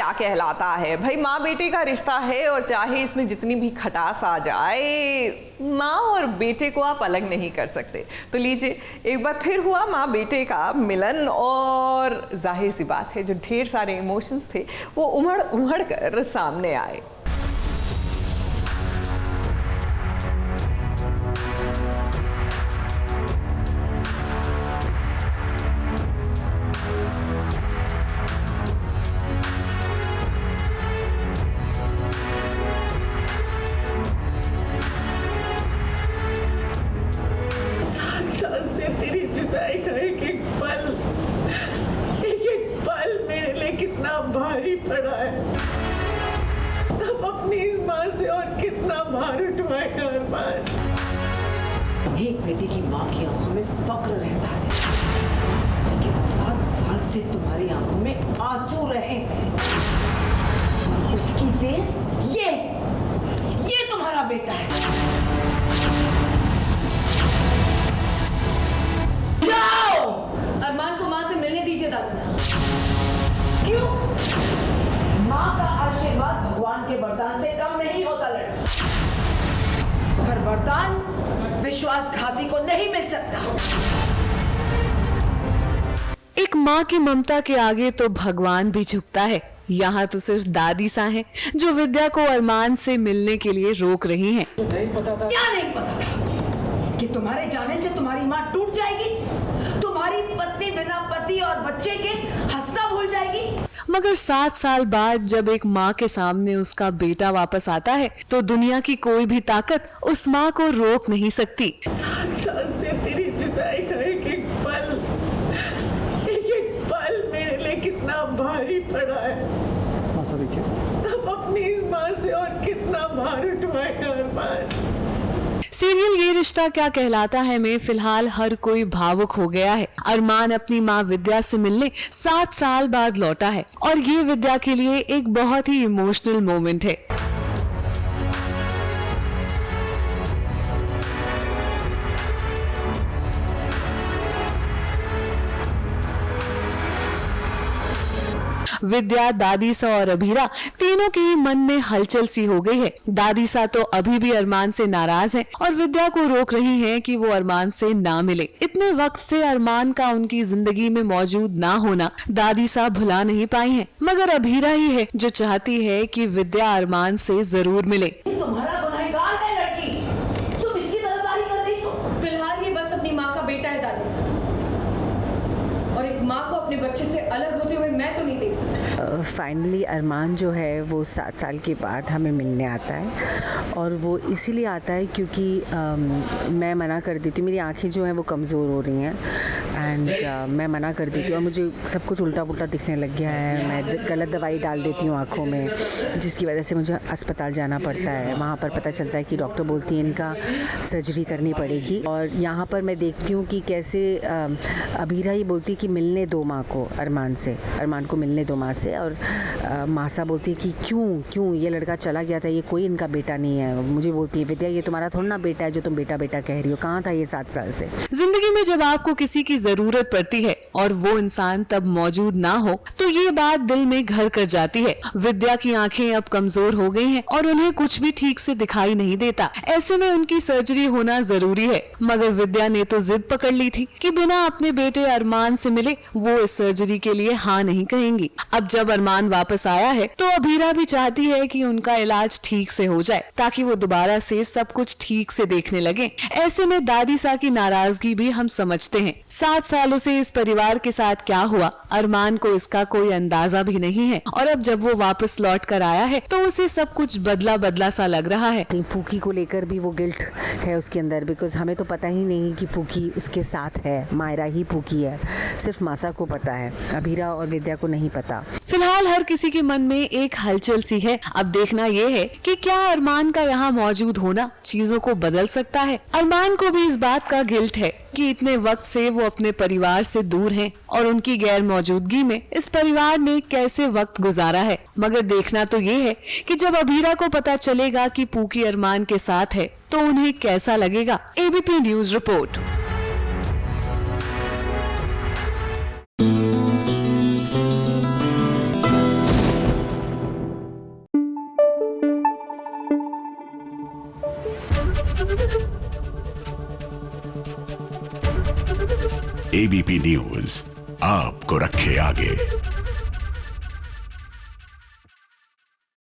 क्या कहलाता है। भाई माँ बेटे का रिश्ता है और चाहे इसमें जितनी भी खटास आ जाए, माँ और बेटे को आप अलग नहीं कर सकते। तो लीजिए, एक बार फिर हुआ माँ बेटे का मिलन और जाहिर सी बात है जो ढेर सारे इमोशंस थे वो उमड़ उमड़ कर सामने आए। भारी पड़ा है, तब अपनी इस माँ से और कितना भार उठवाएगा अरमान। एक बेटे की माँ की आंखों में फक्र रहता है, लेकिन 7 साल से तुम्हारी आंखों में आंसू रहे हैं और उसकी देन ये तुम्हारा बेटा है। जाओ, अरमान को माँ से मिलने दीजिए दादी साहब। क्यों? माँ का आशीर्वाद भगवान के वरदान से कम नहीं होता लड़का, पर वरदान विश्वासघाती को नहीं मिल सकता। एक माँ की ममता के आगे तो भगवान भी झुकता है। यहाँ तो सिर्फ दादी सा है जो विद्या को अरमान से मिलने के लिए रोक रही हैं। नहीं पता था। क्या नहीं पता था? कि तुम्हारे जाने से तुम्हारी माँ टूट जाएगी, तुम्हारी पत्नी बिना पति और बच्चे के हंसना भूल जाएगी। मगर 7 साल बाद जब एक माँ के सामने उसका बेटा वापस आता है तो दुनिया की कोई भी ताकत उस माँ को रोक नहीं सकती। 7 साल से तेरी जुदाई का एक पल मेरे लिए कितना भारी पड़ा है, तब अपनी इस माँ से और कितना भार उठवाएगा अरमान। सीरियल ये रिश्ता क्या कहलाता है में फिलहाल हर कोई भावुक हो गया है। अरमान अपनी माँ विद्या से मिलने 7 साल बाद लौटा है और ये विद्या के लिए एक बहुत ही इमोशनल मोमेंट है। विद्या, दादीसा और अभीरा तीनों के ही मन में हलचल सी हो गई है। दादीसा तो अभी भी अरमान से नाराज है और विद्या को रोक रही है कि वो अरमान से ना मिले। इतने वक्त से अरमान का उनकी जिंदगी में मौजूद ना होना दादीसा भुला नहीं पाई हैं, मगर अभीरा ही है जो चाहती है कि विद्या अरमान से जरूर मिले। तुम्हारा गुनहगार है लड़की, तुम इसकी तरफदारी कर रही हो। फिलहाल ये बस अपनी माँ का बेटा है दादी साहब, और एक माँ को अपने बच्चे से अलग होते हुए मैं तो नहीं देख सकती। फाइनली अरमान जो है वो 7 साल के बाद हमें मिलने आता है और वो इसीलिए आता है क्योंकि मैं मना कर देती हूँ। मेरी आंखें जो हैं वो कमज़ोर हो रही हैं एंड मैं मना कर देती हूँ और मुझे सब कुछ उल्टा पुल्टा दिखने लग गया है। मैं गलत दवाई डाल देती हूँ आँखों में, जिसकी वजह से मुझे अस्पताल जाना पड़ता है। वहाँ पर पता चलता है कि डॉक्टर बोलती है इनका सर्जरी करनी पड़ेगी। और यहाँ पर मैं देखती हूँ कि कैसे अभीरा ही बोलती है कि मिलने दो माँ को अरमान से, अरमान को मिलने दो माँ से। और मासा बोलती है कि क्यों ये लड़का चला गया था, ये कोई इनका बेटा नहीं है। मुझे बोलती है विद्या ये तुम्हारा थोड़ा ना बेटा है जो तुम बेटा बेटा कह रही हो, कहाँ था ये 7 साल से। जिंदगी में जब आपको किसी की जरूरत पड़ती है और वो इंसान तब मौजूद ना हो तो ये बात दिल में घर कर जाती है। विद्या की आंखें अब कमजोर हो गई हैं और उन्हें कुछ भी ठीक से दिखाई नहीं देता। ऐसे में उनकी सर्जरी होना जरूरी है, मगर विद्या ने तो जिद पकड़ ली थी कि बिना अपने बेटे अरमान से मिले वो इस सर्जरी के लिए हाँ नहीं कहेंगी। अब जब अरमान वापस आया है तो अभीरा भी चाहती है कि उनका इलाज ठीक से हो जाए ताकि वो दोबारा से सब कुछ ठीक से देखने लगे। ऐसे में दादी सा की नाराजगी भी हम समझते हैं। 7 सालों से इस परिवार के साथ क्या हुआ अरमान को इसका कोई अंदाजा भी नहीं है और अब जब वो वापस लौट कर आया है तो उसे सब कुछ बदला बदला सा लग रहा है। पूकी को लेकर भी वो गिल्ट है उसके अंदर, बिकॉज हमें तो पता ही नहीं कि पूकी उसके साथ है, मायरा ही पूकी है, सिर्फ मासा को पता है, अभीरा और विद्या को नहीं पता। फिलहाल हर किसी के मन में एक हलचल सी है। अब देखना ये है कि क्या अरमान का यहाँ मौजूद होना चीजों को बदल सकता है। अरमान को भी इस बात का गिल्ट है कि इतने वक्त से वो अपने परिवार से दूर हैं और उनकी गैर मौजूदगी में इस परिवार ने कैसे वक्त गुजारा है। मगर देखना तो ये है कि जब अभीरा को पता चलेगा कि पूकी अरमान के साथ है तो उन्हें कैसा लगेगा। ABP news report. ABP news आपको रखे आगे।